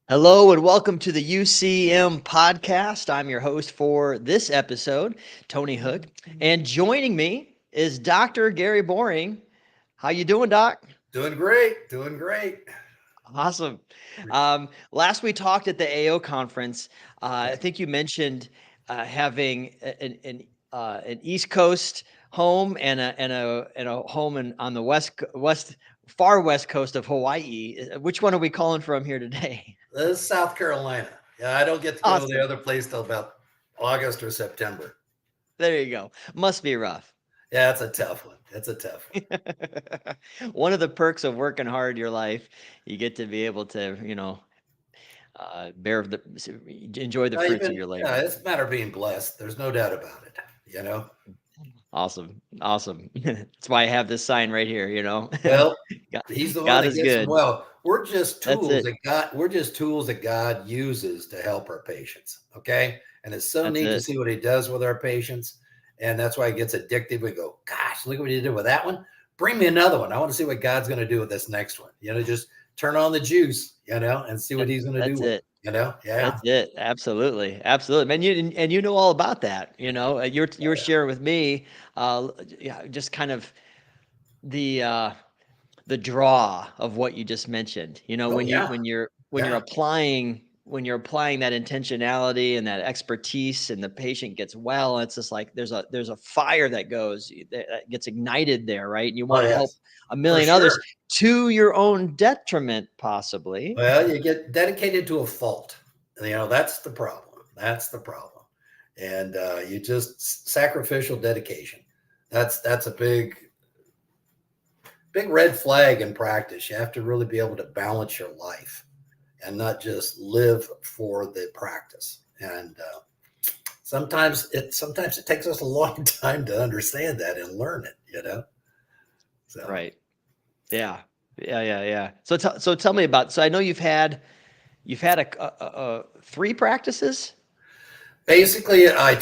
Hello and welcome to the UCM podcast. I'm your host for this episode, Tony Hook, and joining me is Dr. Gary Boring. How you doing, Doc? Doing great, doing great. Awesome. Last we talked at the AO conference, I think you mentioned having an East Coast home and a home on the far west coast of Hawaii. Which one are we calling from here today? This is South Carolina. Yeah, I don't get to go to the Awesome. other place till about August or September. There you go. Must be rough. Yeah, it's a tough one. It's a tough one. One of the perks of working hard your life, you get to be able to, enjoy the fruits of your Yeah, labor. it's a matter of being blessed. There's no doubt about it. You know. Awesome. Awesome. That's why I have this sign right here, Well, God, he's the one God that is gets them good. well. We're just That's tools it. that God. We're just tools that God uses to help our patients. Okay, and it's so That's neat to it. see what He does with our patients, and that's why it gets addictive. We go, gosh, look what He did with that one. Bring me another one. I want to see what God's going to do with this next one. Just turn on the juice, and see what That, He's going to do that's with it. it. Yeah. That's it. Absolutely. Absolutely. Man, you know all about that, you were sharing with me, yeah, just kind of the, the draw of what you just mentioned. Oh When you yeah. when you're Yeah. applying that intentionality and that expertise and the patient gets well, it's just like there's a fire that gets ignited there, right? And you Oh want to help yes. a For million others sure. to your own detriment, possibly. Well, you get dedicated to a fault. That's the problem. That's the problem. And you just sacrificial dedication. That's a big red flag in practice. You have to really be able to balance your life and not just live for the practice. And sometimes it takes us a long time to understand that and learn it. So Right. Yeah. Yeah, yeah, yeah. So tell me about, so I know you've had three practices? basically, I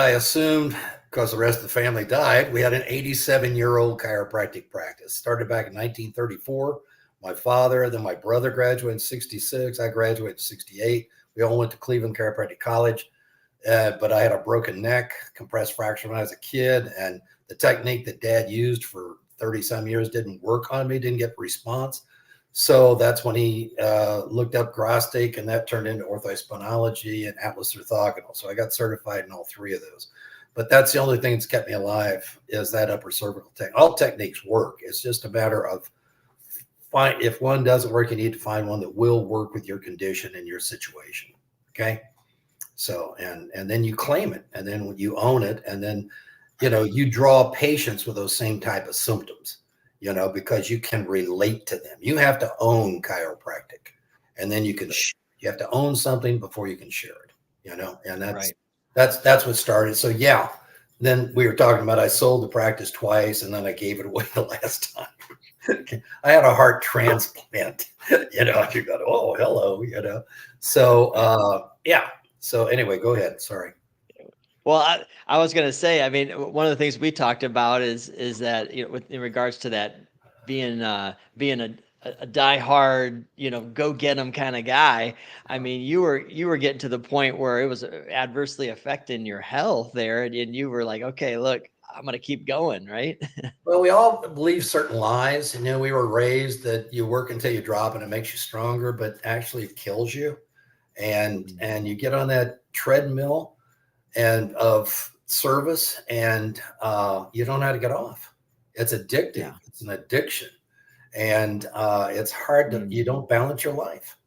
assumed because the rest of the family died, we had an 87-year-old chiropractic practice. Started back in 1934. My father, then my brother graduated in 66. I graduated in 68. We all went to Cleveland Chiropractic College. But I had a broken neck, compressed fracture when I was a kid, and the technique that Dad used for 30 some years didn't work on me, didn't get response. So that's when he looked up Grostic, and that turned into orthospinalogy and atlas orthogonal. So I got certified in all three of those. But that's the only thing that's kept me alive is that upper cervical technique. All techniques work. It's just a matter of if one doesn't work, you need to find one that will work with your condition and your situation. Okay. So and then you claim it, and then you own it, and then you draw patients with those same type of symptoms, because you can relate to them. You have to own chiropractic, and then you have to own something before you can share it. And that's Right. that's what started. So yeah, then we were talking about I sold the practice twice, and then I gave it away the last time. I had a heart transplant. You go, oh hello. So yeah. So anyway, go ahead. Sorry. Well, I was going to say, I mean, one of the things we talked about is that, in regards to that being a diehard, go get 'em kind of guy. I mean, you were getting to the point where it was adversely affecting your health there, and you were like, okay, look, I'm going to keep going, right? Well, we all believe certain lies. We were raised that you work until you drop and it makes you stronger, but actually it kills you. And you get on that treadmill and of service, and you don't know how to get off. It's addictive. Yeah. It's an addiction, and it's hard to. You Mm, don't balance your life,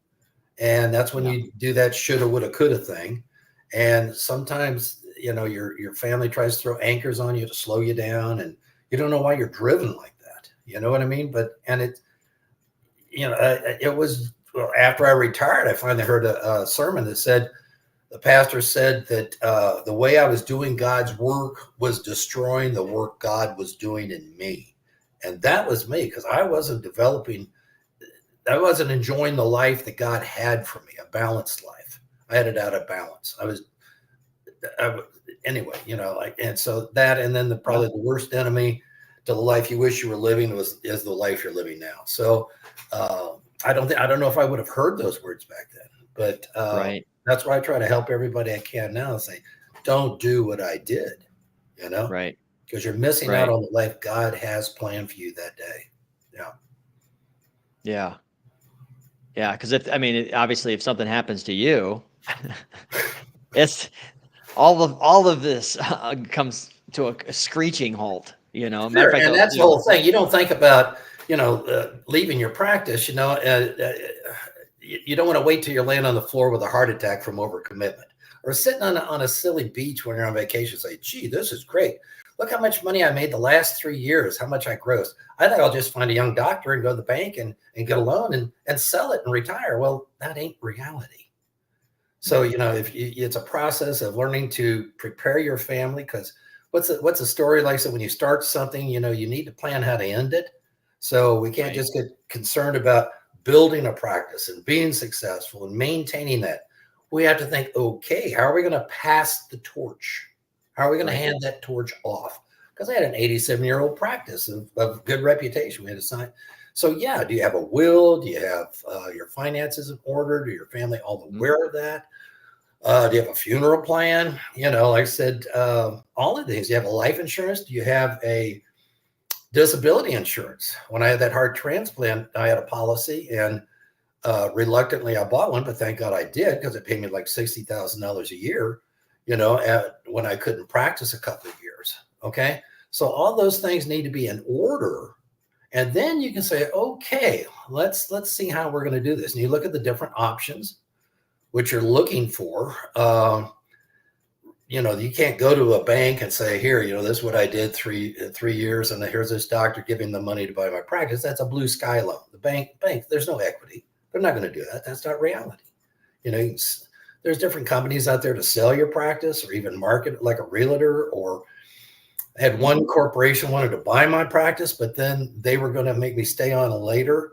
and that's when yeah. you do that shoulda, woulda, coulda thing. And sometimes your family tries to throw anchors on you to slow you down, and you don't know why you're driven like that. You know what I mean? But and it was well, after I retired, I finally heard a sermon that said the pastor said that the way I was doing God's work was destroying the work God was doing in me. And that was me because I wasn't enjoying the life that God had for me, a balanced life. I had it out of balance. I anyway, and so that, and then Yeah. probably the worst enemy to the life you wish you were living is the life you're living now. So, uh, I don't know if I would have heard those words back then, but Right. that's why I try to help everybody I can now and say, don't do what I did, you know, Right. because you're missing out Right. on the life God has planned for you that day. Yeah. Yeah. Yeah. Because obviously, if something happens to you, it's all of this comes to a screeching halt. Matter of Sure. fact, And that's the whole thing. You don't think about, leaving your practice, you don't want to wait till you're laying on the floor with a heart attack from overcommitment or sitting on a silly beach when you're on vacation. Say, gee, this is great. Look how much money I made the last 3 years, how much I grossed. I think I'll just find a young doctor and go to the bank and get a loan and sell it and retire. Well, that ain't reality. So, it's a process of learning to prepare your family because what's a story like? So when you start something, you need to plan how to end it. So we can't Right. just get concerned about building a practice and being successful and maintaining that. We have to think, okay, how are we going to pass the torch? How are we going to Right. hand that torch off? Because I had an 87-year-old practice of good reputation. We had to sign. So yeah, do you have a will? Do you have your finances in order? Do your family all aware of that? Do you have a funeral plan? Like I said, all of these. Do you have a life insurance? Do you have a disability insurance? When I had that heart transplant, I had a policy, and reluctantly I bought one, but thank God I did because it paid me like $60,000 a year. When I couldn't practice a couple of years. Okay, so all those things need to be in order, and then you can say, okay, let's see how we're going to do this. And you look at the different options which you're looking for. You can't go to a bank and say, here, this is what I did 3 years, and here's this doctor giving the money to buy my practice. That's a blue sky loan. The bank, there's no equity. They're not going to do that. That's not reality. There's different companies out there to sell your practice or even market it like a realtor. Or I had one corporation wanted to buy my practice, but then they were going to make me stay on later.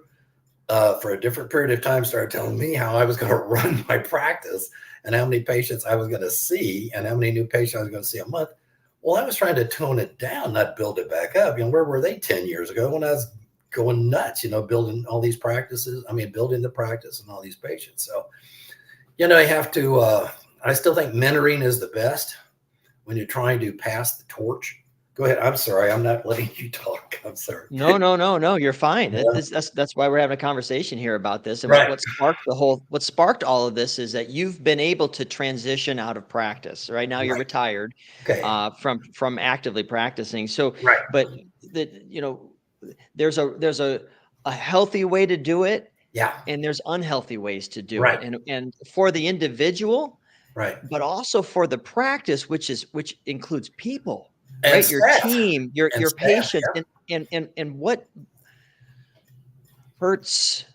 For a different period of time, started telling me how I was going to run my practice and how many patients I was going to see and how many new patients I was going to see a month. Well, I was trying to tone it down, not build it back up. Where were they 10 years ago when I was going nuts, building all these practices? Building the practice and all these patients. So, you have to, I still think mentoring is the best when you're trying to pass the torch. Go ahead. I'm sorry. I'm not letting you talk. I'm sorry. No. You're fine. Yeah. That's why we're having a conversation here about this. And Right. what sparked all of this is that you've been able to transition out of practice. Right now, you're retired, Okay. From actively practicing. So, Right. but there's a healthy way to do it. Yeah. And there's unhealthy ways to do Right. it. And for the individual, right, but also for the practice, which includes people. and Right, your staff. team, your And staff, patients, yeah. and what hurts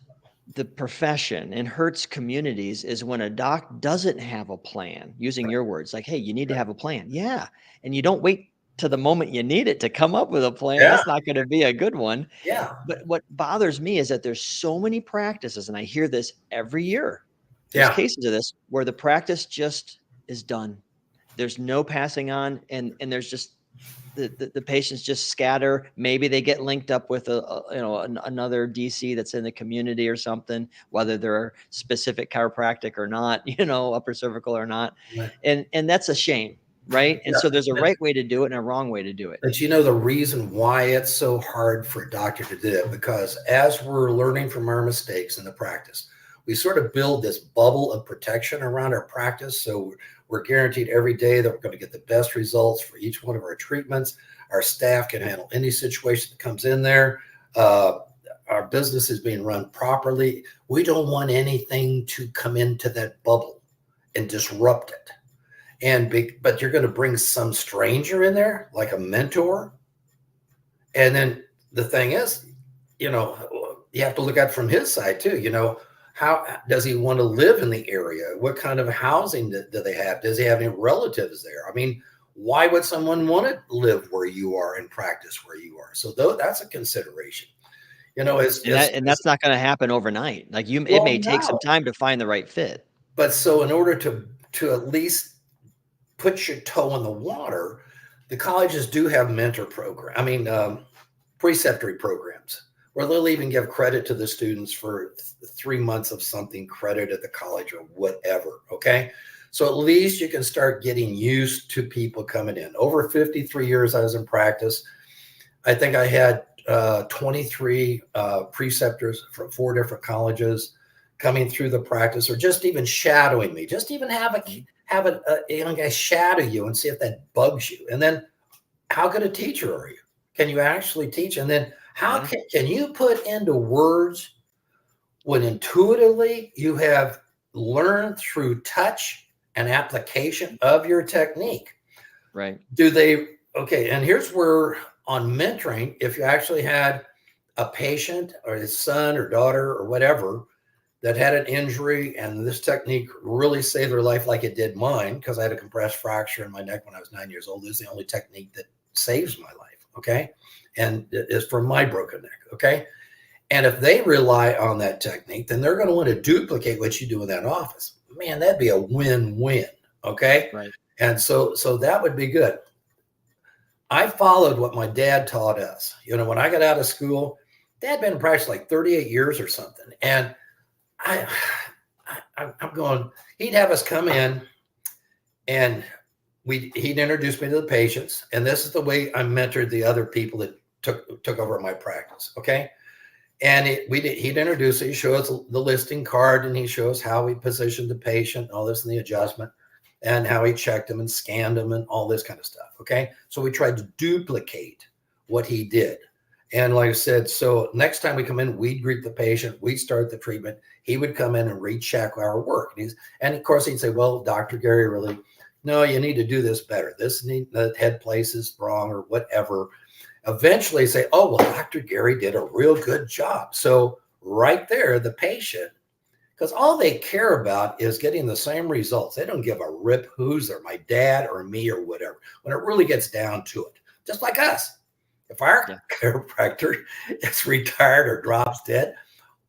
the profession and hurts communities is when a doc doesn't have a plan. Using your words, like, "Hey, you need to have a plan." Yeah, and you don't wait to the moment you need it to come up with a plan. Yeah. That's not going to be a good one. Yeah. But what bothers me is that there's so many practices, and I hear this every year. There's Yeah. cases of this where the practice just is done. There's no passing on, and there's just the patients just scatter. Maybe they get linked up with another DC that's in the community or something, whether they're specific chiropractic or not, upper cervical or not. Right. And that's a shame. Right. And so there's a right way to do it and a wrong way to do it. But the reason why it's so hard for a doctor to do it, because as we're learning from our mistakes in the practice, we sort of build this bubble of protection around our practice. So we're guaranteed every day that we're going to get the best results for each one of our treatments. Our staff can handle any situation that comes in there. Our business is being run properly. We don't want anything to come into that bubble and disrupt it. But you're going to bring some stranger in there, like a mentor. And then the thing is, you have to look at it from his side too. How does he want to live in the area? What kind of housing do they have? Does he have any relatives there? Why would someone want to live where you are and practice where you are? So that's a consideration. That's not going to happen overnight. Like it may take some time to find the right fit. But so in order to at least put your toe in the water, the colleges do have mentor program. Preceptory programs or they'll even give credit to the students for 3 months of something credit at the college or whatever. Okay. So at least you can start getting used to people coming in. Over 53 years I was in practice. I think I had 23 preceptors from 4 different colleges coming through the practice, or just even shadowing me. Just even have a young guy shadow you and see if that bugs you. And then, how good a teacher are you? Can you actually teach? And then, how can you put into words what intuitively you have learned through touch and application of your technique? Right. Okay, and here's where on mentoring, if you actually had a patient or his son or daughter or whatever that had an injury and this technique really saved their life like it did mine, because I had a compressed fracture in my neck when I was 9 years old. This is the only technique that saves my life, okay? And it is for my broken neck, okay? And if they rely on that technique, then they're going to want to duplicate what you do in that office. Man, that'd be a win-win, okay? Right. And so that would be good. I followed what my dad taught us. You know, when I got out of school, Dad been in practice like 38 years or something. And I'm going, he'd have us come in and he'd introduce me to the patients. And this is the way I mentored the other people that took over my practice. Okay. And he'd introduce it. He'd show us the listing card, and he shows how we positioned the patient, all this in the adjustment, and how he checked them and scanned them and all this kind of stuff. Okay. So we tried to duplicate what he did. And like I said, so next time we come in, we'd greet the patient, we'd start the treatment. He would come in and recheck our work. And of course he'd say, well, Dr. Gary, really, no, you need to do this better. The head place is wrong or whatever. Eventually say, oh, well, Dr. Gary did a real good job. So right there, the patient, because all they care about is getting the same results. They don't give a rip who's there, my dad or me or whatever, when it really gets down to it. Just like us. If our chiropractor is retired or drops dead,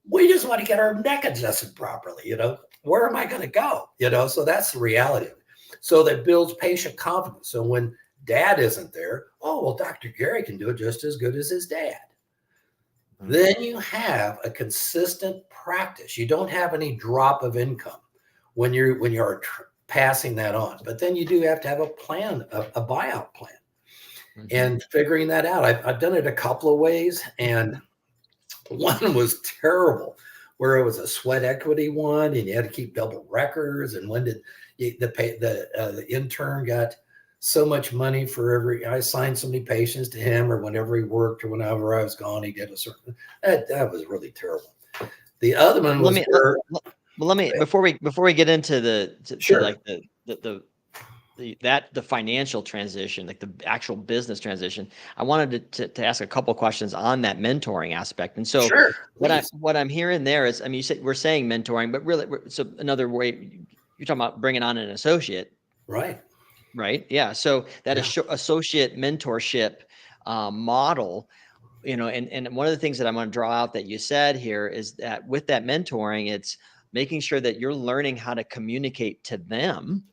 we just want to get our neck adjusted properly. You know, where am I going to go? You know, so that's the reality of it. So that builds patient confidence. So when dad isn't there, oh, well, Dr. Gary can do it just as good as his dad. Mm-hmm. Then you have a consistent practice. You don't have any drop of income when you're passing that on. But then you do have to have a plan, a buyout plan. Mm-hmm. And figuring that out. I've done it a couple of ways, and one was terrible, where it was a sweat equity one, and you had to keep double records. And when did the intern got so much money for I assigned so many patients to him, or whenever he worked, or whenever I was gone, he did a certain. That was really terrible. The other one was let me before we get into the financial transition, like the actual business transition, I wanted to ask a couple of questions on that mentoring aspect. And so what I'm hearing there is, I mean, we're saying mentoring, but really, so another way, you're talking about bringing on an associate. Right. Yeah. So that associate mentorship model, you know, and one of the things that I'm going to draw out that you said here is that with that mentoring, it's making sure that you're learning how to communicate to them.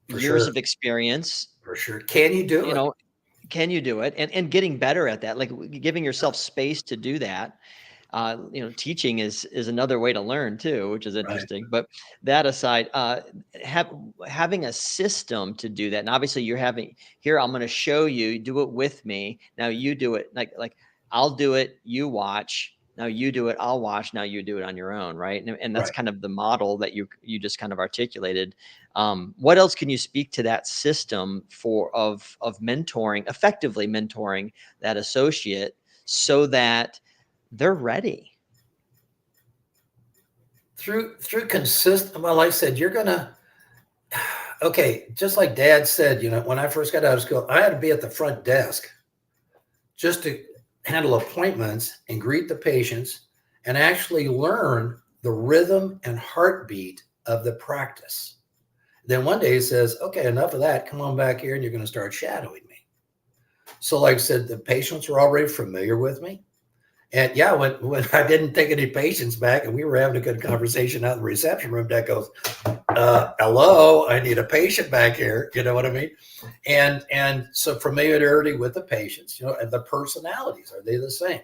Years of experience. For sure. Can you do it? You know, can you do it? And getting better at that, like giving yourself space to do that. You know, teaching is another way to learn too, which is interesting. Right. But that aside, having a system to do that. And obviously you're having here, I'm going to show you, do it with me. Now you do it like I'll do it. You watch. Now you do it, I'll watch. Now you do it on your own, right? And that's kind of the model that you just kind of articulated. What else can you speak to that system of mentoring, effectively mentoring that associate so that they're ready? Through consistent, well, like I said, you're gonna, just like Dad said, you know, when I first got out of school, I had to be at the front desk just to handle appointments and greet the patients and actually learn the rhythm and heartbeat of the practice. Then one day he says, okay, enough of that. Come on back here and you're going to start shadowing me. So like I said, the patients were already familiar with me. And yeah, when I didn't take any patients back and we were having a good conversation out in the reception room, Dad goes, hello, I need a patient back here. You know what I mean? And so familiarity with the patients, you know, and the personalities, are they the same?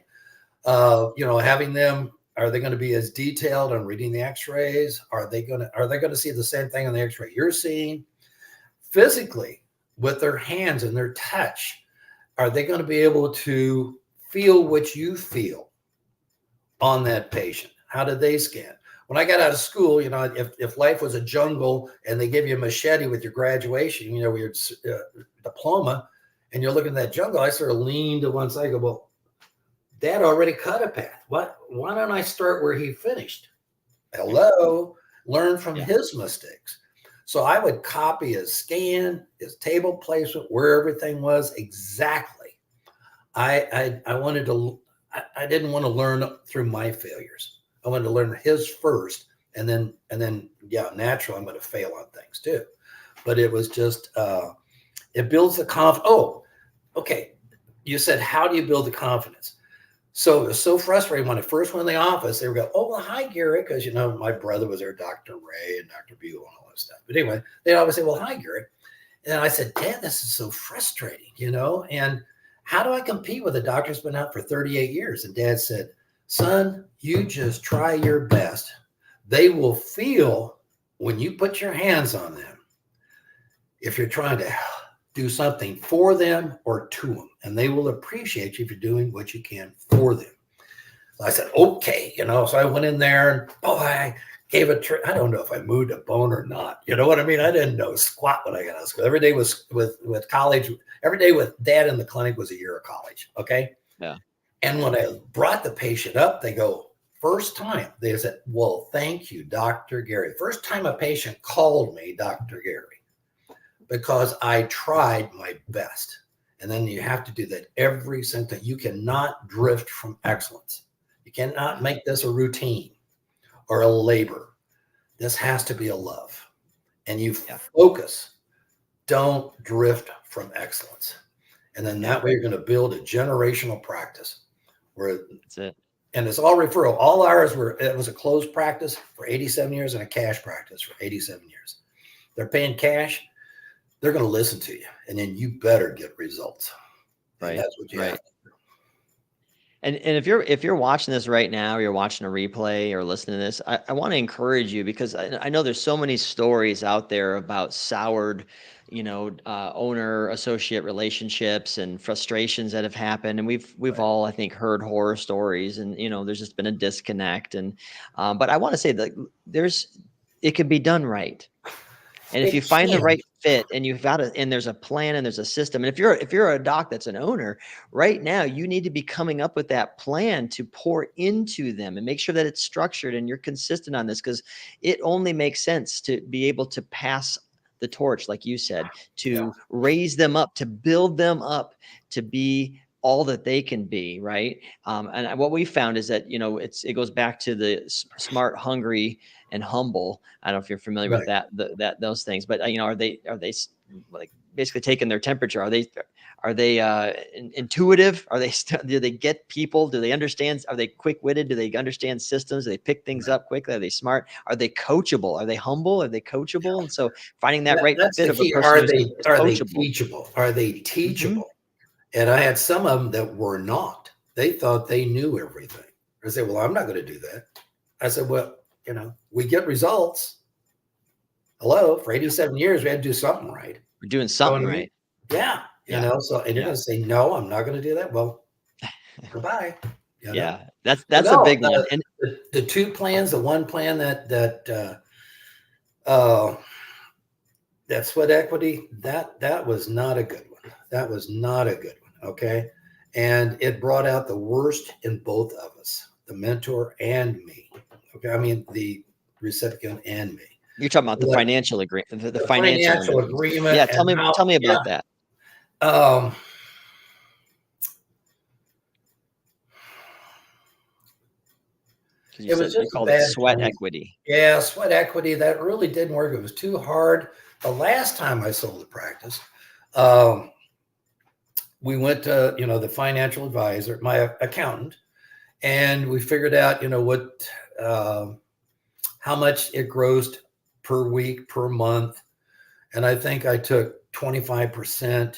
Having them, are they going to be as detailed on reading the x-rays? Are they going to see the same thing on the x-ray you're seeing? Physically, with their hands and their touch, are they going to be able to feel what you feel on that patient? How did they scan? When I got out of school, if life was a jungle and they give you a machete with your graduation, with your diploma, and you're looking at that jungle, I sort of lean to one side and go, well, Dad already cut a path. Why don't I start where he finished? Hello, learn from his mistakes. So I would copy his scan, his table placement, where everything was exactly. I didn't want to learn through my failures. I wanted to learn his first, and then naturally I'm going to fail on things too. But it was just it builds the confidence. Oh, okay. You said, how do you build the confidence? So it was so frustrating when I first went in the office. They would go, "Oh, well, hi, Gary," because my brother was there, Dr. Ray and Dr. Buell and all that stuff. But anyway, they'd always say, "Well, hi, Gary," and I said, "Dad, this is so frustrating, and how do I compete with a doctor who's been out for 38 years?" And Dad said, "Son, you just try your best. They will feel when you put your hands on them, if you're trying to do something for them or to them, and they will appreciate you for doing what you can for them." So I said, "Okay," so I went in there and I gave I don't know if I moved a bone or not. You know what I mean? I didn't know squat when I got out of school. Every day was with college. Every day with Dad in the clinic was a year of college. Okay. Yeah. And when I brought the patient up, they go, first time, they said, "Well, thank you, Dr. Gary." First time a patient called me Dr. Gary, because I tried my best. And then you have to do that every single time. You cannot drift from excellence. You cannot make this a routine or a labor. This has to be a love. And you focus. Don't drift from excellence. And then that way you're going to build a generational practice where that's it. And it's all referral. All ours it was a closed practice for 87 years and a cash practice for 87 years. They're paying cash. They're going to listen to you, and then you better get results. Right. And that's what you have to do. And if you're watching this right now, or you're watching a replay or listening to this, I want to encourage you, because I know there's so many stories out there about soured, owner associate relationships and frustrations that have happened, and we've all, I think, heard horror stories, and there's just been a disconnect, and but I want to say that it can be done right. And if you find the right fit, and and there's a plan and there's a system, and if you're a doc that's an owner right now, you need to be coming up with that plan to pour into them and make sure that it's structured and you're consistent on this, because it only makes sense to be able to pass the torch, like you said, to raise them up, to build them up to be all that they can be, right? And what we found is that it goes back to the smart, hungry, and humble. I don't know if you're familiar with those things, but are they like basically taking their temperature? Are they intuitive? Do they get people? Do they understand? Are they quick-witted? Do they understand systems? Do they pick things up quickly? Are they smart? Are they coachable? Are they humble? Are they coachable? And so finding that right fit of a person. Are they teachable? Are they teachable? Mm-hmm. And I had some of them that were not. They thought they knew everything. I said, "Well, I'm not going to do that." I said, "Well, we get results. Hello, for 87 years, we had to do something right. We're doing something right." Yeah. So, and you're going to say, "No, I'm not going to do that." Well, goodbye. Yeah, that's a big one. And the two plans, the one plan that sweat equity, that was not a good one. That was not a good one. Okay. And it brought out the worst in both of us, the mentor and me. Okay. I mean, the recipient and me. You're talking about the financial agreement, the financial agreement. Yeah. Tell me about that. It was just called it sweat equity. Yeah. Sweat equity. That really didn't work. It was too hard. The last time I sold the practice, we went to, the financial advisor, my accountant, and we figured out, what, how much it grossed per week, per month. And I think I took 25%.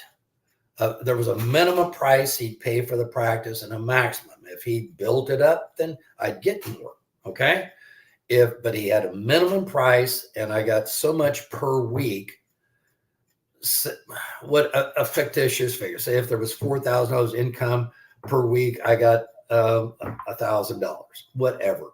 There was a minimum price he'd pay for the practice and a maximum. If he built it up, then I'd get more. Okay. But he had a minimum price, and I got so much per week. What a fictitious figure. Say if there was $4,000 income per week, I got $1,000, whatever,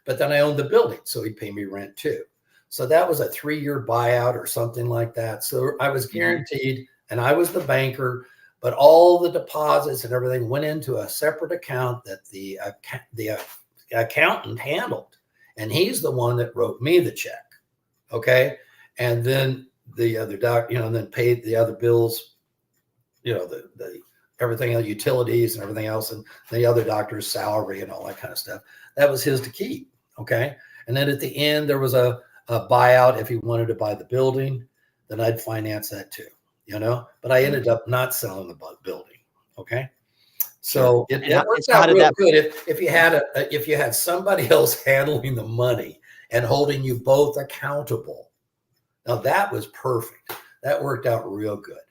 but then I owned the building, so he'd pay me rent too. So that was a 3-year buyout or something like that. So I was guaranteed, and I was the banker, but all the deposits and everything went into a separate account that the accountant handled. And he's the one that wrote me the check. Okay. And then the other and then paid the other bills, the everything, the utilities and everything else, and the other doctor's salary and all that kind of stuff. That was his to keep. Okay. And then at the end, there was a buyout. If he wanted to buy the building, then I'd finance that too, but I ended up not selling the building. Okay. So it works out real good if you had somebody else handling the money and holding you both accountable. Now that was perfect. That worked out real good,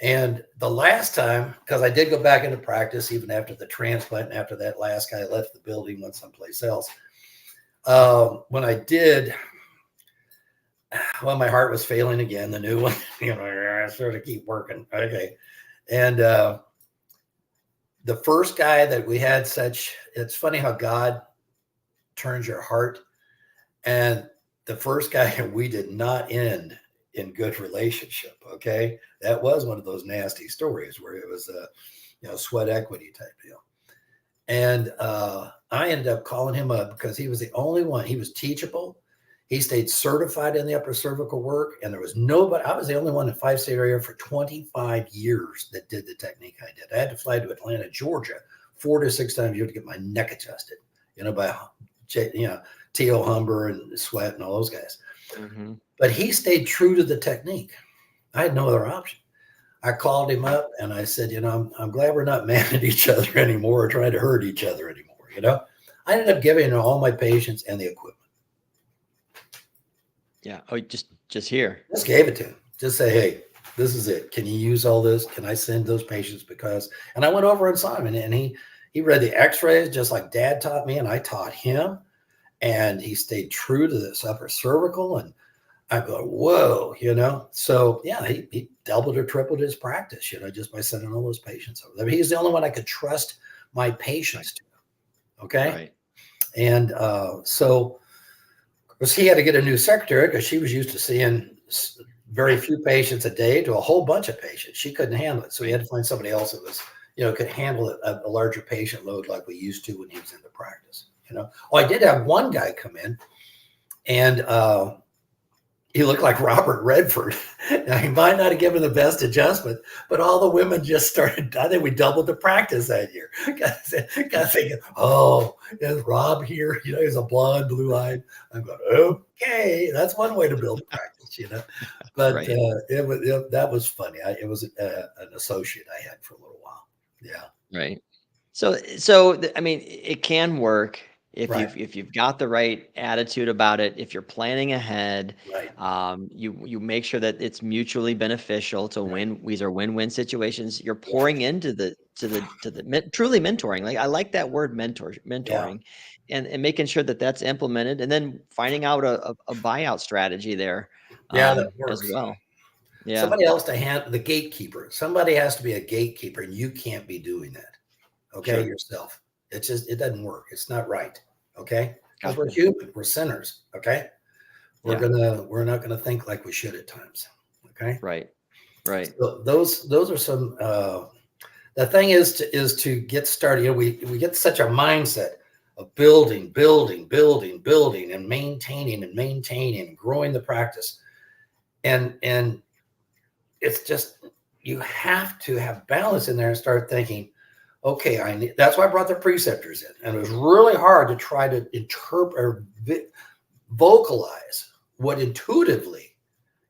And the last time, because I did go back into practice even after the transplant, and after that last guy left the building, went someplace else. When I did, well, my heart was failing again. The new one, I sort of keep working. Okay, and the first guy that we had it's funny how God turns your heart. And the first guy, we did not end in good relationship. Okay. That was one of those nasty stories where it was a, sweat equity type deal. And I ended up calling him up because he was the only one. He was teachable. He stayed certified in the upper cervical work. And there was nobody. I was the only one in 5-state area for 25 years that did the technique I did. I had to fly to Atlanta, Georgia, 4 to 6 times a year to get my neck adjusted, by, T.O. Humber and Sweat and all those guys. Mm-hmm. But he stayed true to the technique. I had no other option. I called him up and I said, I'm glad we're not mad at each other anymore or trying to hurt each other anymore. I ended up giving him all my patients and the equipment. Yeah. Oh, just here. Just gave it to him. Just say, hey, this is it. Can you use all this? Can I send those patients? And I went over and saw him, and he read the x-rays just like Dad taught me, and I taught him. And he stayed true to this upper cervical. And I go, whoa, So yeah, he doubled or tripled his practice, just by sending all those patients over there. He's the only one I could trust my patients to. Okay. Right. And so he had to get a new secretary because she was used to seeing very few patients a day to a whole bunch of patients. She couldn't handle it. So he had to find somebody else that was, could handle a larger patient load like we used to when he was in the practice. I did have one guy come in, and he looked like Robert Redford. Now, he might not have given the best adjustment, but all the women just started. I think we doubled the practice that year. Got thinking, oh, is Rob here? He's a blonde, blue-eyed. I'm going, okay, that's one way to build a practice, But right. That was funny. It was an associate I had for a little while. Yeah. Right. So I mean, it can work. If you've got the right attitude about it, if you're planning ahead, right. You make sure that it's mutually beneficial to win. These are win-win situations. You're pouring into the truly mentoring. Like I like that word mentoring, and making sure that that's implemented, and then finding out a buyout strategy there. That works as well. Yeah. Somebody else to handle the gatekeeper. Somebody has to be a gatekeeper, and you can't be doing that. Okay, sure. Yourself. It doesn't work. It's not right. Okay. Because we're human. We're sinners. Okay. We're not gonna think like we should at times. Okay. Right. So those are some. The thing is to get started. We get such a mindset of building, and maintaining and growing the practice, and it's just you have to have balance in there and start thinking. Okay, that's why I brought the preceptors in. And it was really hard to try to interpret or vocalize what intuitively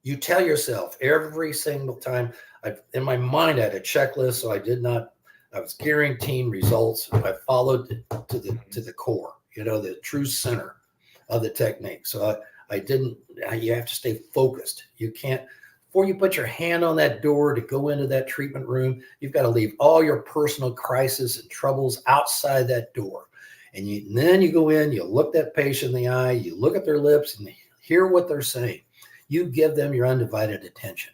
you tell yourself every single time. In my mind, I had a checklist, so I was guaranteeing results. I followed to the core, the true center of the technique. So you have to stay focused. You can't before you put your hand on that door to go into that treatment room, you've got to leave all your personal crisis and troubles outside that door. And then you go in, you look that patient in the eye, you look at their lips and hear what they're saying. You give them your undivided attention.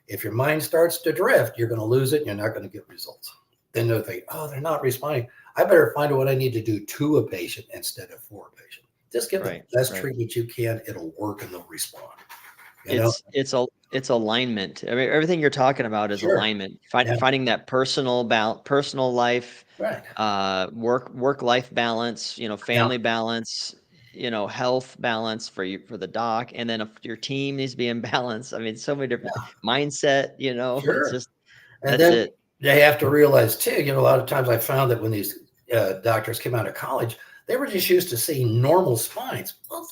If your mind starts to drift, you're going to lose it and you're not going to get results. Then they'll think, oh, they're not responding. I better find out what I need to do to a patient instead of for a patient. Just give them the best treatment you can. It'll work and they'll respond. It's alignment. I mean, everything you're talking about is alignment. Finding that personal life, work-life balance, family balance, health balance for the doc, and then if your team needs to be in balance. I mean, so many different mindset. It's just and then it. They have to realize too. A lot of times I found that when these doctors came out of college, they were just used to seeing normal spines. Well,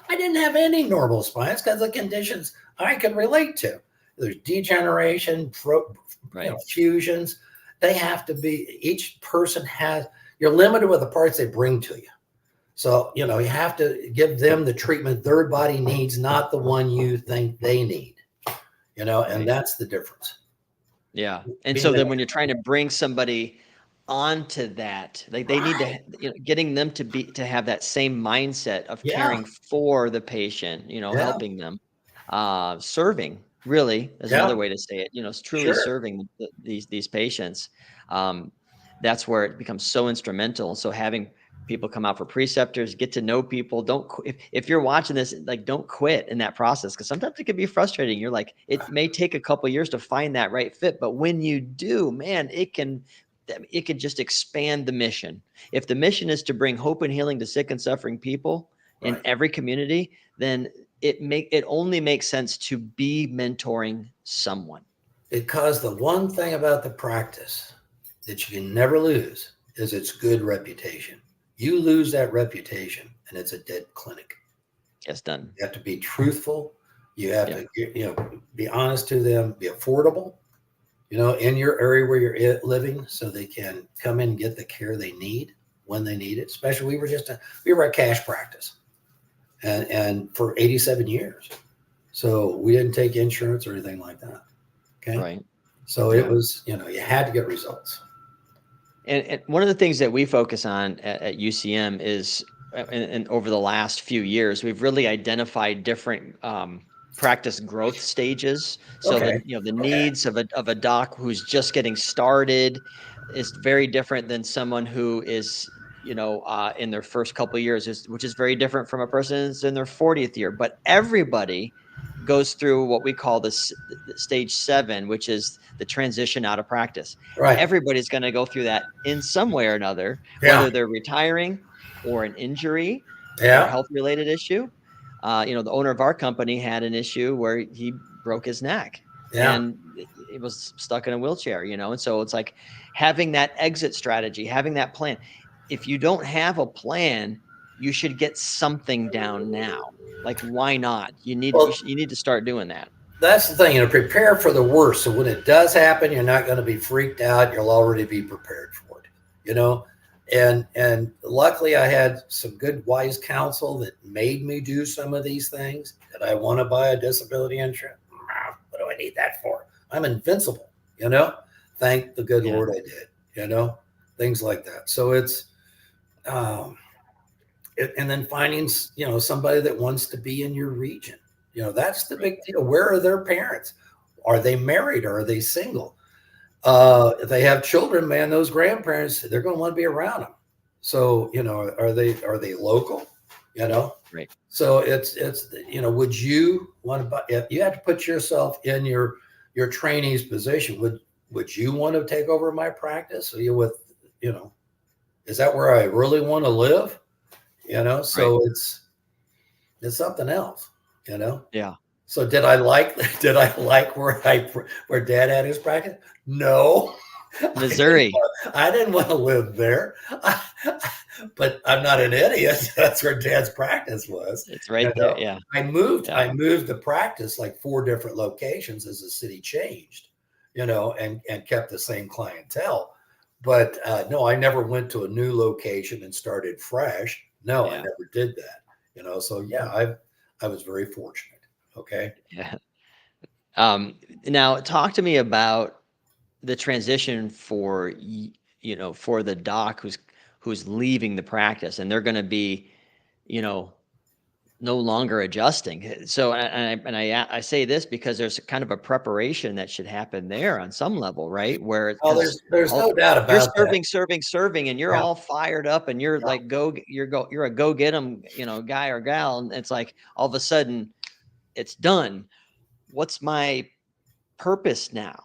I didn't have any normal spines because the conditions I could relate to. There's degeneration, fusions. They have to be, each person you're limited with the parts they bring to you. So, you have to give them the treatment their body needs, not the one you think they need, and that's the difference. Yeah. And so then when you're trying to bring somebody onto that, like they need to, getting them to have that same mindset of caring for the patient, helping them, serving really is another way to say it, it's truly serving these patients. That's where it becomes so instrumental. So having people come out for preceptors, get to know people. If you're watching this, like, don't quit in that process, because sometimes it can be frustrating. You're like, it may take a couple of years to find that right fit, but when you do, man, it can just expand the mission. If the mission is to bring hope and healing to sick and suffering people in every community, then it only makes sense to be mentoring someone. Because the one thing about the practice that you can never lose is its good reputation. You lose that reputation and it's a dead clinic. It's done. You have to be truthful. You have to, be honest to them, be affordable, in your area where you're living, so they can come in and get the care they need when they need it. Especially we were a cash practice and for 87 years. So we didn't take insurance or anything like that. Okay. Right. So it was, you had to get results. And one of the things that we focus on at UCM is, and over the last few years, we've really identified different practice growth stages. So that the needs of a doc who's just getting started is very different than someone who is in their first couple of years, which is very different from a person who's in their 40th year. But everybody goes through what we call the stage 7, which is the transition out of practice. Right. Everybody's going to go through that in some way or another, whether they're retiring or an injury or a health-related issue. The owner of our company had an issue where he broke his neck and he was stuck in a wheelchair, and so it's like having that exit strategy, having that plan. If you don't have a plan, you should get something down now. Like, why not? You need to start doing that. That's the thing, prepare for the worst. So when it does happen, you're not going to be freaked out. You'll already be prepared for it, and luckily I had some good, wise counsel that made me do some of these things. Did I want to buy a disability insurance? What do I need that for? I'm invincible, thank the good Lord I did, things like that. So it's, and then finding, somebody that wants to be in your region. That's the big deal. Where are their parents? Are they married or are they single? If they have children, man, those grandparents, they're going to want to be around them. So, are they local? Right. So it's, would you want to buy, if you have to put yourself in your trainee's position, would you want to take over my practice? Are you with, is that where I really want to live? So it's something else, Yeah. So did I like where Dad had his practice? No. Missouri. I didn't want to live there, but I'm not an idiot. That's where Dad's practice was. It's right there. Yeah. I moved the practice like 4 different locations as the city changed, and kept the same clientele. But no, I never went to a new location and started fresh. No, I never did that. So I was very fortunate. Okay. Yeah. Now talk to me about the transition for for the doc who's leaving the practice, and they're going to be, you know, no longer adjusting. So, I say this because there's kind of a preparation that should happen there on some level, right? Where Oh, because there's no doubt you're about that. serving, and you're Yeah. all fired up, and you're Yeah. like, you're a go get 'em, guy or gal, and it's like all of a sudden it's done. What's my purpose now?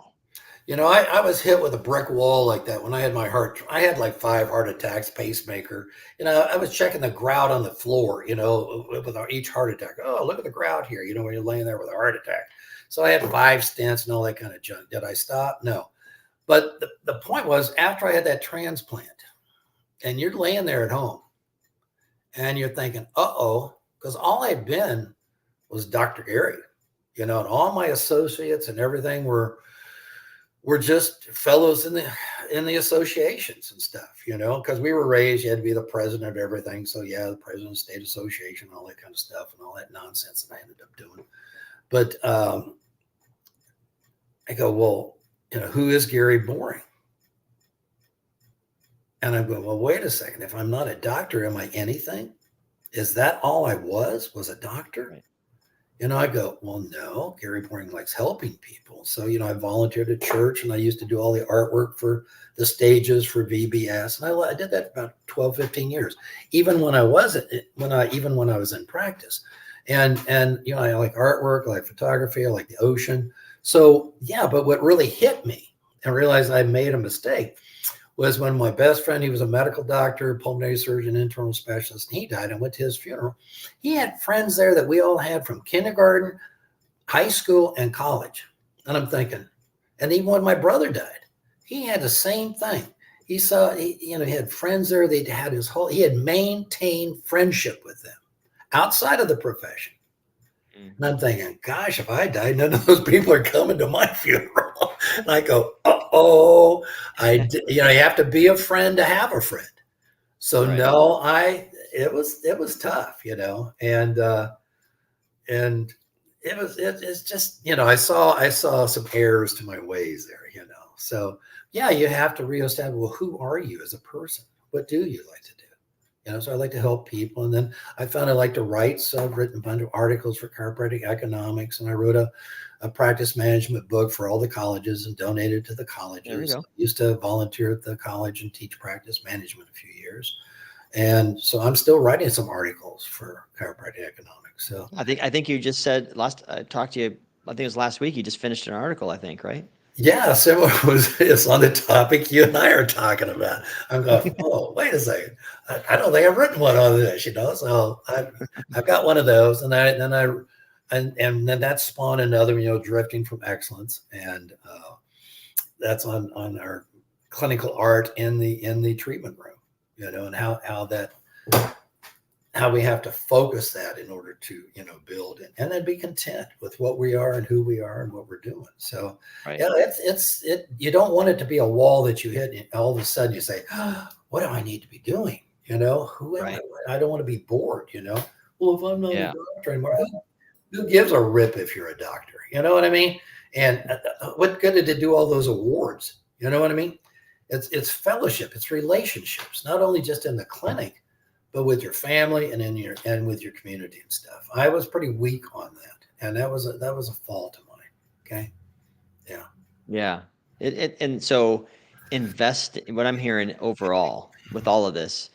I was hit with a brick wall like that when I had my heart. I had like 5 heart attacks, pacemaker. I was checking the grout on the floor, with each heart attack. Oh, look at the grout here, when you're laying there with a heart attack. So I had 5 stents and all that kind of junk. Did I stop? No. But the point was, after I had that transplant, and you're laying there at home and you're thinking, because all I'd been was Dr. Gary, and all my associates and everything were just fellows in the associations and stuff, because we were raised, you had to be the president of everything. So yeah, the president of the state association, all that kind of stuff, and all that nonsense that I ended up doing. But I go, well, who is Gary Boring? And I go, well, wait a second. If I'm not a doctor, am I anything? Is that all I was a doctor? Right. I go, well, no, Gary Boring likes helping people. So, I volunteered at church, and I used to do all the artwork for the stages for VBS. And I did that for about 12, 15 years, even when I was in practice. And I like artwork, I like photography, I like the ocean. So yeah, but what really hit me and realized I made a mistake was when my best friend, he was a medical doctor, pulmonary surgeon, internal specialist, and he died. I went to his funeral. He had friends there that we all had from kindergarten, high school, and college. And I'm thinking, and even when my brother died, he had the same thing. He had friends there. He had maintained friendship with them outside of the profession. Mm-hmm. And I'm thinking, gosh, if I died, none of those people are coming to my funeral. And I go, you have to be a friend to have a friend. So right. No, it was tough, and it's just, I saw some errors to my ways there, so yeah, you have to reestablish, well, who are you as a person? What do you like to do? So I like to help people. And then I found I like to write. So I've written a bunch of articles for chiropractic economics, and I wrote a practice management book for all the colleges and donated to the colleges. I used to volunteer at the college and teach practice management a few years. And so I'm still writing some articles for chiropractic economics. So I think you just said I talked to you, I think it was last week, you just finished an article, I think, right? Yeah, so it's on the topic you and I are talking about. I'm going, oh, wait a second. I don't think I've written one on this, So I've got one of those, and then that spawned another, Drifting from Excellence, and that's on our clinical art in the treatment room, and how we have to focus that in order to, build and then be content with what we are and who we are and what we're doing. So right. Yeah, it's you don't want it to be a wall that you hit and all of a sudden you say, what do I need to be doing? Who am I? I don't want to be bored, Well, if I'm not a doctor anymore, who gives a rip if you're a doctor? You know what I mean? And what good did it do all those awards? You know what I mean? It's fellowship, it's relationships, not only just in the clinic, but with your family and with your community and stuff. I was pretty weak on that, and that was a fault of mine. Okay, yeah, yeah. And so invest. What I'm hearing overall with all of this,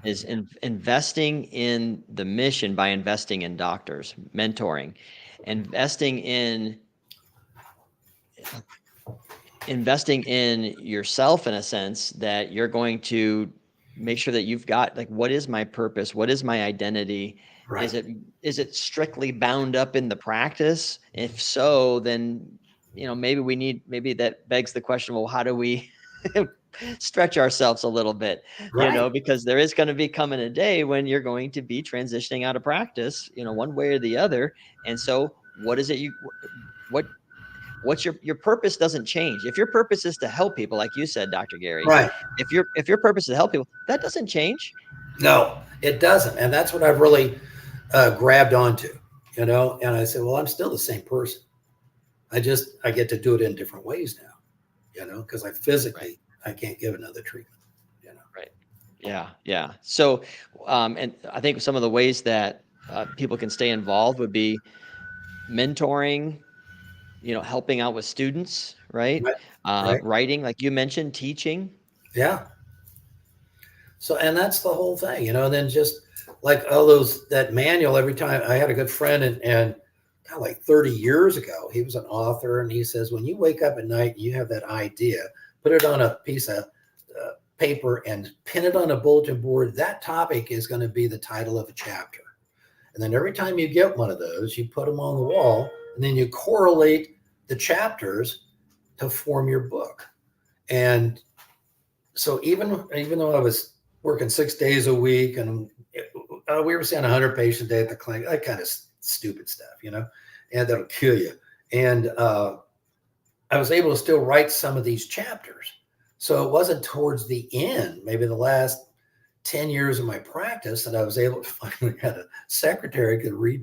is investing in the mission by investing in doctors, mentoring, investing in yourself in a sense that you're going to make sure that you've got, like, what is my purpose? What is my identity? Right. Is it strictly bound up in the practice? If so, then, maybe that begs the question, well, how do we stretch ourselves a little bit, right. Because there is going to be coming a day when you're going to be transitioning out of practice, one way or the other. And so what is it what's your purpose doesn't change. If your purpose is to help people, like you said, Dr. Gary, right. If your purpose is to help people, that doesn't change. No, it doesn't. And that's what I've really grabbed onto, and I said, well, I'm still the same person. I get to do it in different ways now, because Right. I can't give another treatment, Right. Yeah. Yeah. So, and I think some of the ways that people can stay involved would be mentoring, helping out with students, right? Right. Right. Writing, like you mentioned, teaching. Yeah. So, and that's the whole thing, and then just like that manual, every time I had a good friend and God, like 30 years ago, he was an author and he says, when you wake up at night, and you have that idea, put it on a piece of paper and pin it on a bulletin board. That topic is going to be the title of a chapter. And then every time you get one of those, you put them on the wall and then you correlate the chapters to form your book. And so even though I was working 6 days a week and we were seeing 100 patients a day at the clinic, that kind of stupid stuff, and that'll kill you. And I was able to still write some of these chapters. So it wasn't towards the end, maybe the last 10 years of my practice, that I was able to finally had a secretary could read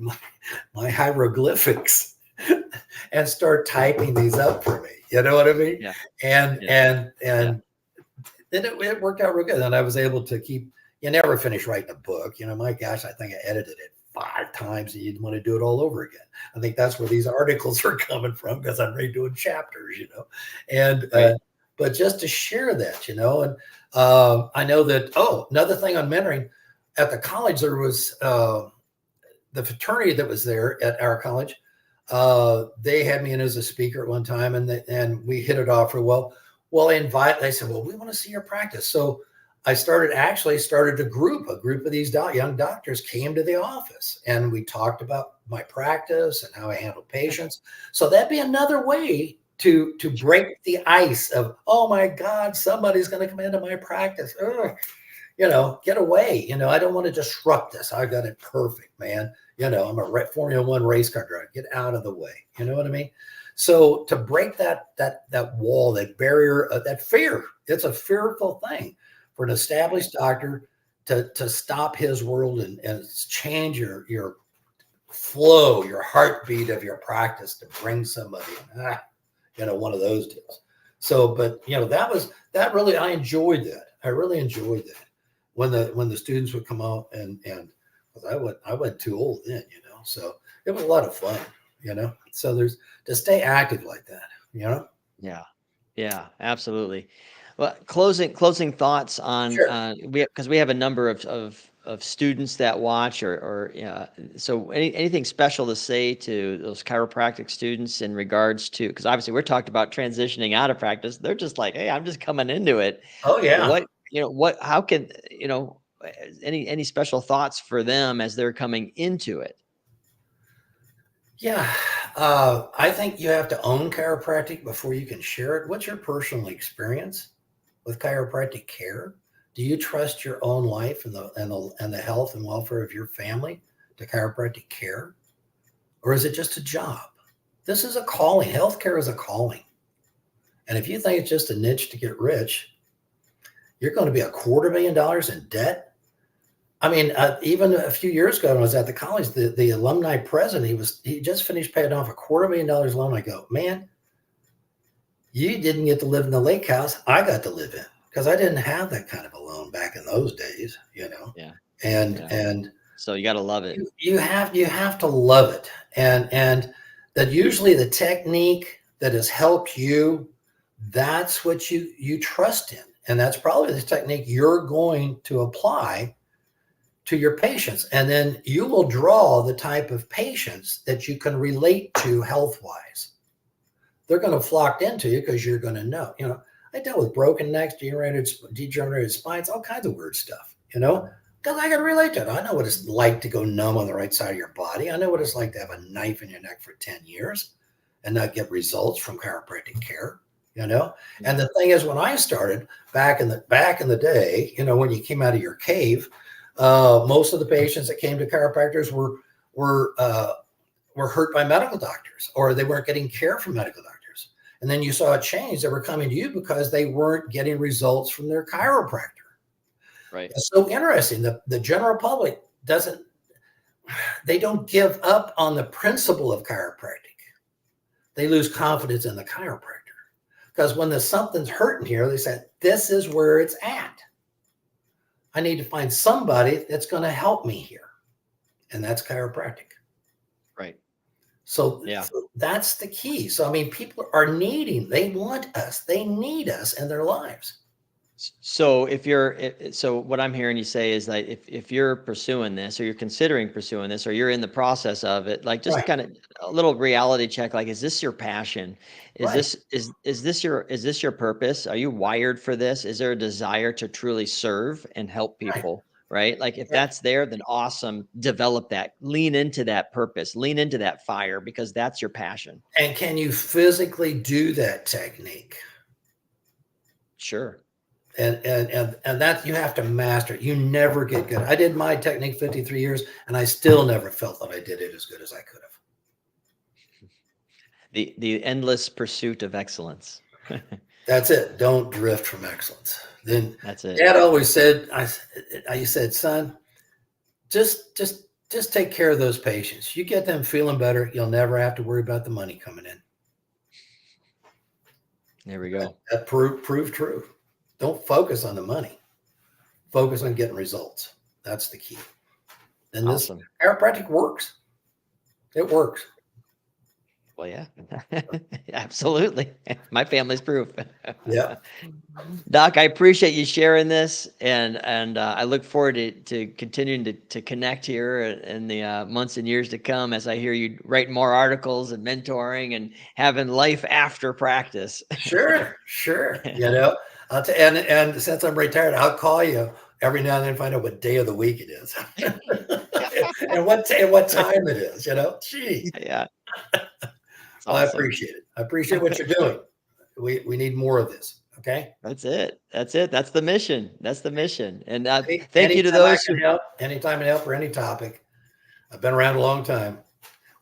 my hieroglyphics and start typing these up for me. You know what I mean? Yeah. And Yeah. then it worked out real good. And I was able to you never finish writing a book. My gosh, I think I edited it 5 times and you'd want to do it all over again. I think that's where these articles are coming from, because I'm redoing chapters, and, Right. but just to share that, and I know that, another thing on mentoring at the college, there was the fraternity that was there at our college. They had me in as a speaker at one time and we hit it off real well. Well, they said, well, we want to see your practice. So I started a group of these young doctors came to the office and we talked about my practice and how I handle patients. So that'd be another way to break the ice of, oh my God, somebody's going to come into my practice. Ugh. Get away. I don't want to disrupt this. I got it perfect, man. I'm a Formula One race car driver. Get out of the way. You know what I mean? So to break that wall, that barrier, that fear, it's a fearful thing for an established doctor to stop his world and change your flow, your heartbeat of your practice to bring somebody, one of those deals. So, but that really, I enjoyed that. I really enjoyed that when the students would come out and I went too old then, so it was a lot of fun, so there's to stay active like that, Yeah. Yeah, absolutely. Well, closing thoughts on Sure. because we have a number of students that watch or so anything special to say to those chiropractic students in regards to, because obviously we're talking about transitioning out of practice. They're just like, hey, I'm just coming into it. Oh yeah. How can, any special thoughts for them as they're coming into it? Yeah. I think you have to own chiropractic before you can share it. What's your personal experience with chiropractic care? Do you trust your own life and the health and welfare of your family to chiropractic care? Or is it just a job? This is a calling. Healthcare is a calling. And if you think it's just a niche to get rich, you're going to be $250,000 in debt. I mean, even a few years ago when I was at the college, the alumni president, he just finished paying off $250,000 loan. I go, man, you didn't get to live in the lake house I got to live in, because I didn't have that kind of a loan back in those days, Yeah. and Yeah. and So you got to love it. you have to love it, and that usually the technique that has helped you, that's what you trust in, and that's probably the technique you're going to apply to your patients. And then you will draw the type of patients that you can relate to health-wise. They're going to flock into you because you're going to know. I dealt with broken necks, degenerated spines, all kinds of weird stuff, because I can relate to it. I know what it's like to go numb on the right side of your body. I know what it's like to have a knife in your neck for 10 years and not get results from chiropractic care, And the thing is, when I started back in the day, when you came out of your cave, most of the patients that came to chiropractors were hurt by medical doctors, or they weren't getting care from medical doctors. And then you saw a change. They were coming to you because they weren't getting results from their chiropractor. Right. It's so interesting. The general public they don't give up on the principle of chiropractic. they lose confidence in the chiropractor. Because when there's something's hurting here, they said, this is where it's at. I need to find somebody that's going to help me here. And that's chiropractic. Right. So, Yeah. so that's the key. So, I mean, people are they want us, they need us in their lives. So so what I'm hearing you say is that if you're pursuing this, or you're considering pursuing this, or you're in the process of it, like just Right. kind of a little reality check, like, is this your passion? Is Right. this your purpose? Are you wired for this? Is there a desire to truly serve and help Right. people? Right? Like if Yeah. that's there, then awesome. Develop that, lean into that purpose, lean into that fire, because that's your passion. And can you physically do that technique? Sure. And that you have to master it. You never get good. I did my technique 53 years, and I still never felt that I did it as good as I could have. The endless pursuit of excellence. That's it. Don't drift from excellence. Then That's it. Dad always said, I said, son, just take care of those patients. You get them feeling better, you'll never have to worry about the money coming in. There we go. That proved true. Don't focus on the money. Focus on getting results. That's the key. And Awesome. this chiropractic works. It works. Well, yeah, absolutely. My family's proof. Yeah. Doc, I appreciate you sharing this, and I look forward to continuing to connect here in the months and years to come, as I hear you write more articles and mentoring and having life after practice. Sure. And since I'm retired, I'll call you every now and then, find out what day of the week it is, and what time it is. Gee. Yeah. Well, Awesome. I appreciate it. I appreciate what you're doing. We need more of this. Okay. That's it. That's the mission. And thank you to Anytime those I can help, anytime I can help for any topic. I've been around a long time.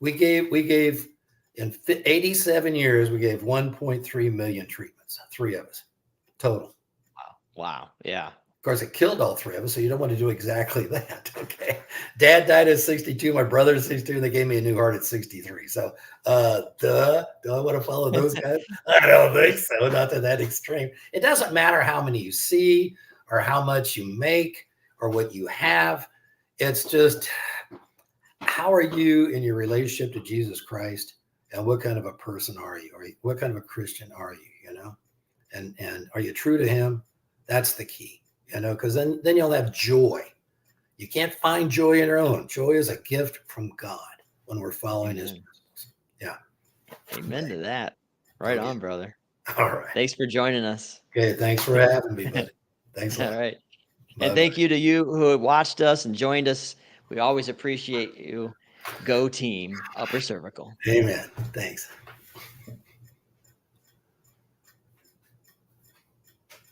We gave in 87 years, we gave 1.3 million treatments. 3 of us total. Wow. Yeah. Of course, it killed all 3 of us, so you don't want to do exactly that. Okay. Dad died at 62. My brother at 62. They gave me a new heart at 63. So, do I want to follow those guys? I don't think so. Not to that extreme. It doesn't matter how many you see, or how much you make, or what you have. It's just, how are you in your relationship to Jesus Christ, and what kind of a person are you? Or what kind of a Christian are you? And are you true to Him? That's the key. Because then you'll have joy. You can't find joy in your own. Joy is a gift from God when we're following His principles. Yeah. Amen to that. Right Okay. on, brother. All right. Thanks for joining us. Okay. Thanks for having me, buddy. Thanks a lot. All right. Bye-bye. And thank you to you who watched us and joined us. We always appreciate you. Go team, Upper Cervical. Amen. Thanks.